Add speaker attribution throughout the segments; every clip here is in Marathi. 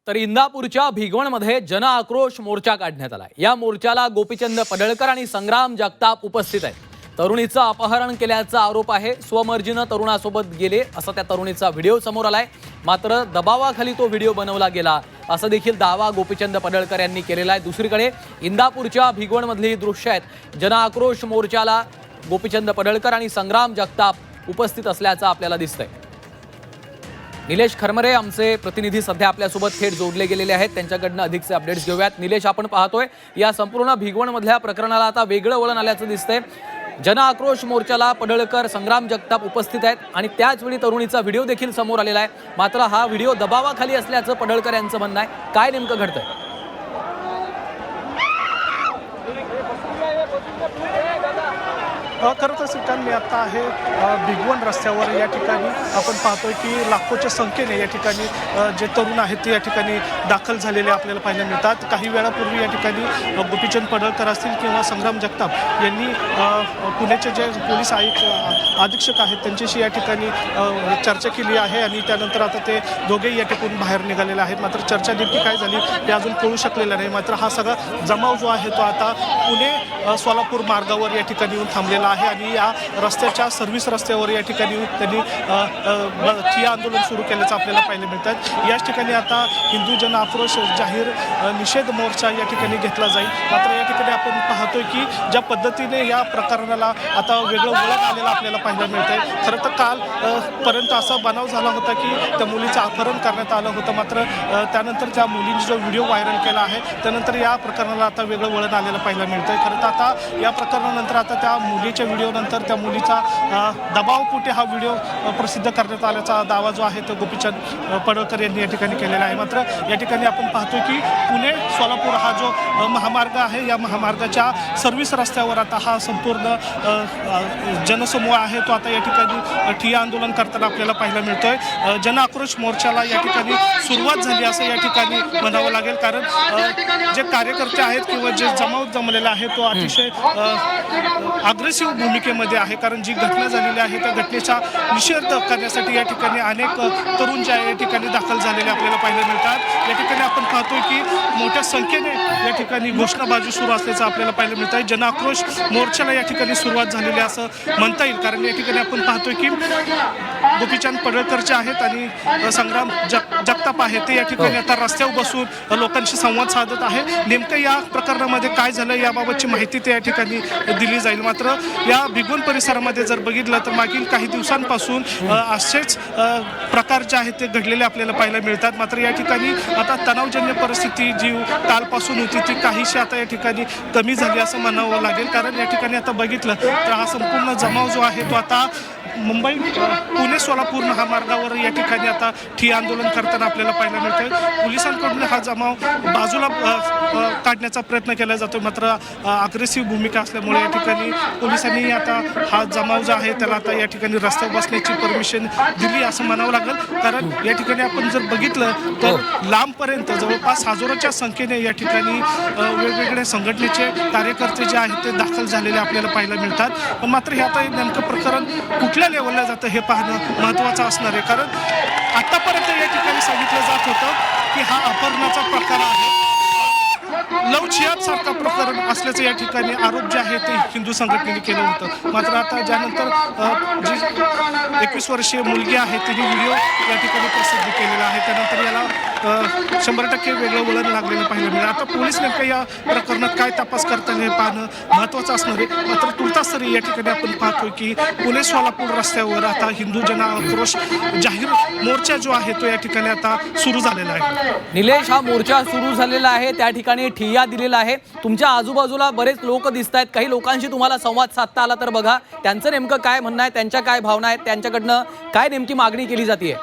Speaker 1: तर इंदापूरच्या भिगवणमध्ये जन आक्रोश मोर्चा काढण्यात आला। या मोर्चाला गोपीचंद पडळकर आणि संग्राम जगताप उपस्थित आहेत। तरुणीचं अपहरण केल्याचा आरोप आहे। स्वमर्जीने तरुणासोबत गेले असा त्या तरुणीचा व्हिडिओ समोर आलाय। मात्र दबावाखाली तो व्हिडिओ बनवला गेला असा देखील दावा गोपीचंद पडळकर यांनी केलेला आहे। दुसरीकडे इंदापूरच्या भिगवणमधली दृश्य आहेत। जन आक्रोश मोर्चाला गोपीचंद पडळकर आणि संग्राम जगताप उपस्थित असल्याचं आपल्याला दिसतंय। निलेश खरमरे आमचे प्रतिनिधी सध्या आपल्यासोबत थेट जोडले गेलेले आहेत। त्यांच्याकडनं अधिकचे अपडेट्स घेऊयात। निलेश, आपण पाहतोय या संपूर्ण भिगवणमधल्या प्रकरणाला आता वेगळं वळण आल्याचं दिसतंय। जन आक्रोश मोर्चाला पडळकर संग्राम जगताप उपस्थित आहेत आणि त्याचवेळी तरुणीचा व्हिडिओ देखील समोर आलेला आहे। मात्र हा व्हिडिओ दबावाखाली असल्याचं पडळकर यांचं म्हणणं आहे। काय नेमकं घडतंय?
Speaker 2: खरं तर श्रीकांत, मी आता आहे भिगवण रस्त्यावर। या ठिकाणी आपण पाहतोय की लाखोच्या संख्येने या ठिकाणी जे तरुण आहेत ते या ठिकाणी दाखल झालेले आपल्याला पाहायला मिळतात। काही वेळापूर्वी या ठिकाणी गोपीचंद पडळकर असतील किंवा संग्राम जगताप यांनी पुण्याचे जे पोलीस अधीक्षक आहेत त्यांच्याशी या ठिकाणी चर्चा केली आहे आणि त्यानंतर आता ते दोघेही या ठिकाणी बाहेर निघालेले आहेत। मात्र चर्चा नेमकी काय झाली ते अजून कळू शकलेलं नाही। मात्र हा सगळा जमाव जो आहे तो आता पुणे सोलापूर मार्गावर या ठिकाणी येऊन थांबलेला आहे आणि या रस्त्याच्या सर्व्हिस रस्त्यावर या ठिकाणी त्यांनी ठिय्या आंदोलन सुरू केल्याचं आपल्याला पाहायला मिळतात। याच ठिकाणी आता हिंदू जन आक्रोश जाहीर निषेध मोर्चा या ठिकाणी घेतला जाईल। मात्र या ठिकाणी आपण पाहतोय की ज्या पद्धतीने या प्रकरणाला आता वेगळं वळण आलेलं आपल्याला पाहायला मिळतंय। खरं तर काल पर्यंत असा बनाव झाला होता की त्या मुलीचं अपहरण करण्यात आलं होतं। मात्र त्यानंतर त्या मुलीने जो व्हिडिओ व्हायरल केला आहे त्यानंतर या प्रकरणाला आता वेगळं वळण आलेलं पाहायला मिळतंय। खरं तर आता या प्रकरणानंतर आता त्या मुलीच्या व्हिडिओ नंतर त्या मुलीचा दबावपोटी हा व्हिडिओ प्रसिद्ध करण्यात आल्याचा दावा जो आहे तो गोपीचंद पडळकर यांनी या ठिकाणी केलेला आहे। मात्र या ठिकाणी आपण पाहतोय की पुणे सोलापूर हा जो महामार्ग आहे या महामार्गाच्या सर्व्हिस रस्त्यावर आता हा संपूर्ण जनसमूह आहे तो आता या ठिकाणी ठिय्या आंदोलन करताना आपल्याला पाहायला मिळतोय। जन आक्रोश मोर्चाला या ठिकाणी सुरुवात झाली असं या ठिकाणी म्हणावं लागेल, कारण जे कार्यकर्ते आहेत किंवा जे जमाव जमलेला आहे तो अतिशय अग्रेसिव्ह भूमिकेमध्ये आहे। कारण जी घटना झालेली आहे त्या घटनेचा निषेध करण्यासाठी या ठिकाणी अनेक तरुण जे या ठिकाणी दाखल झालेले आपल्याला पाहायला मिळतात। या ठिकाणी आपण पाहतोय की मोठ्या संख्येने या ठिकाणी घोषणाबाजी सुरू असल्याचं आपल्याला पाहायला मिळत आहे। जन आक्रोश मोर्चाला या ठिकाणी सुरुवात झालेली असं म्हणता येईल, कारण या ठिकाणी आपण पाहतोय की गोपीचंद पडळकरचे आहेत आणि संग्राम जगताप आहे ते या ठिकाणी आता रस्त्यावर बसून लोकांशी संवाद साधत आहे। नेमकं या प्रकरणामध्ये काय झालं याबाबतची माहिती ते या ठिकाणी दिली जाईल। मात्र या भिगवण परिसरामध्ये जर बघितलं तर मागील काही दिवसांपासून असेच प्रकार जे आहेत ते घडलेले आपल्याला पाहायला मिळतात। मात्र या ठिकाणी आता तणावजन्य परिस्थिती जी कालपासून होती ती काहीशी आता या ठिकाणी कमी झाली असं म्हणावं लागेल, कारण या ठिकाणी आता बघितलं तर हा संपूर्ण जमाव जो आहे तो आता मुंबई पुणे सोलापूर महामार्गावर या ठिकाणी आता ठिय्या आंदोलन करताना आपल्याला पाहायला मिळतंय। पोलिसांकडून हा जमाव बाजूला काढण्याचा प्रयत्न केला जातो, मात्र अग्रेसिव्ह भूमिका असल्यामुळे या ठिकाणी पोलिसांनी आता हा जमाव जो आहे त्याला आता या ठिकाणी रस्त्यावर बसण्याची परमिशन दिली असं म्हणावं लागेल। कारण या ठिकाणी आपण जर बघितलं तर लांबपर्यंत जवळपास हजारोच्या संख्येने या ठिकाणी वेगवेगळ्या संघटनेचे कार्यकर्ते जे आहेत ते दाखल झालेले आपल्याला पाहायला मिळतात। पण मात्र हे आता नेमकं प्रकरण कुठल्या लेवलला जातं हे पाहणं महत्त्वाचं असणार आहे, कारण आतापर्यंत या ठिकाणी सांगितलं जात होतं की हा अपहरणाचा प्रकार आहे, लव जिहाद सारखा प्रकरण असल्याचं या ठिकाणी आरोप जे आहे ते हिंदू संघटनेने केलं होतं। मात्र आता ज्यानंतर जी 21 वर्षीय मुलगी आहे तिने व्हिडिओ या ठिकाणी प्रसिद्ध केलेला आहे त्यानंतर याला 100% वेगळं वळण लागलेलं पाहायला मिळेल। आता पोलीस नेमकं या प्रकरणात काय तपास करताना हे पाहणं महत्त्वाचं असणार आहे। मात्र तुर्तास तरी या ठिकाणी आपण पाहतोय की पुणे सोलापूर रस्त्यावर आता हिंदू जन आक्रोश जाहीर मोर्चा जो आहे तो या ठिकाणी आता सुरू झालेला आहे।
Speaker 1: निलेश, हा मोर्चा सुरू झालेला आहे, त्या ठिकाणी ठिय्या दिलेला आहे। तुमच्या आजूबाजूला बरेच लोक दिसत आहेत, काही लोकांशी तुम्हाला संवाद साधता आला तर बघा, त्यांचं नेमकं काय म्हणणं आहे, त्यांच्या काय भावना आहेत, त्यांच्याकडनं काय नेमकी मागणी केली जाते?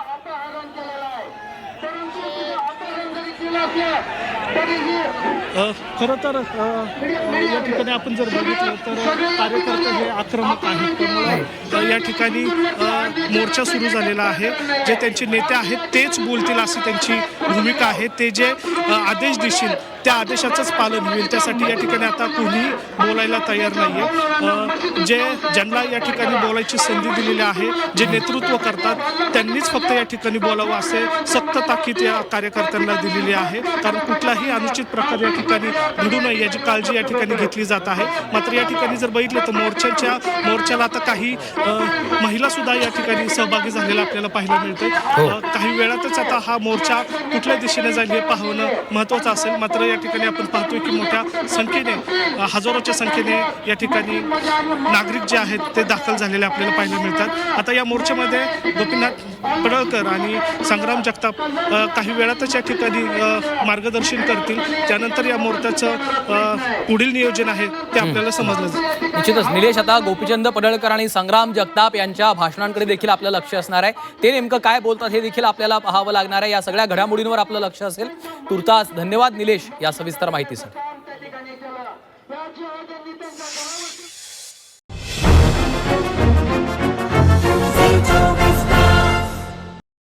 Speaker 2: खरं तर या ठिकाणी आपण जर बघितलं तर कार्यकर्ते हे आक्रमक आहेत. त्यामुळे या ठिकाणी मोर्चा सुरू झालेला आहे. जे त्यांचे नेते आहेत तेच बोलतील अशी त्यांची भूमिका आहे. ते जे आदेश देशील त्या आदेशाचंच पालन होईल. त्यासाठी या ठिकाणी आता कोणीही बोलायला तयार नाही आहे. ज्यांना या ठिकाणी बोलायची संधी दिलेली आहे, जे नेतृत्व करतात त्यांनीच फक्त या ठिकाणी बोलावं असे सक्त ताकीद या कार्यकर्त्यांना दिलेली आहे. कारण कुठलाही अनुचित प्रकार या ठिकाणी घडू नये याची काळजी या ठिकाणी घेतली जात आहे. मात्र या ठिकाणी जर बघितलं तर मोर्चाला आता काही महिला सुद्धा या ठिकाणी सहभागी झालेला आपल्याला पाहायला मिळतं. काही वेळातच आता हा मोर्चा कुठल्या दिशेने जाईल हे पाहणं महत्त्वाचं असेल. मात्र या ठिकाणी आपण पाहतोय की मोठ्या संख्येने हजारोच्या संख्येने या ठिकाणी नागरिक जे आहेत ते दाखल झालेले आपल्याला पाहायला मिळतात. आता या मोर्चामध्ये गोपीनाथ पडळकर आणि संग्राम जगताप काही वेळातच या ठिकाणी मार्गदर्शन करतील. त्यानंतर या मोर्चाचं पुढील नियोजन आहे ते आपल्याला समजलं जाईल.
Speaker 1: निश्चितच निलेश, आता गोपीचंद पडळकर आणि संग्राम जगताप यांच्या भाषणांकडे देखील आपलं लक्ष असणार आहे. ते नेमकं काय बोलतात हे देखील आपल्याला पाहावं लागणार आहे. या सगळ्या घडामोडींवर आपलं लक्ष असेल. तुर्तास धन्यवाद निलेश या सविस्तर माहितीसाठी.